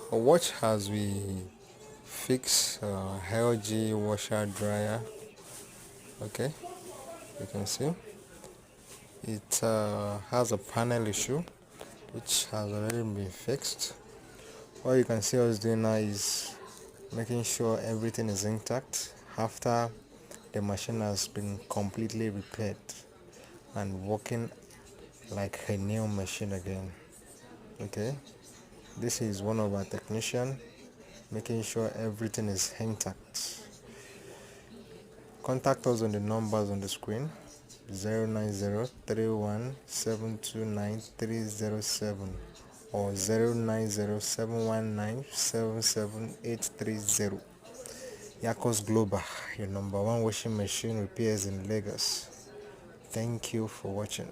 Watch as we fix LG washer dryer. Okay, you can see it has a panel issue which has already been fixed. What you can see us doing now is making sure everything is intact after the machine has been completely repaired and working like a new machine again. Okay, this is one of our technicians making sure everything is intact. Contact us on the numbers on the screen: 09031729307 or 09071977830. Yakos Global, your number one washing machine repairs in Lagos. Thank you for watching.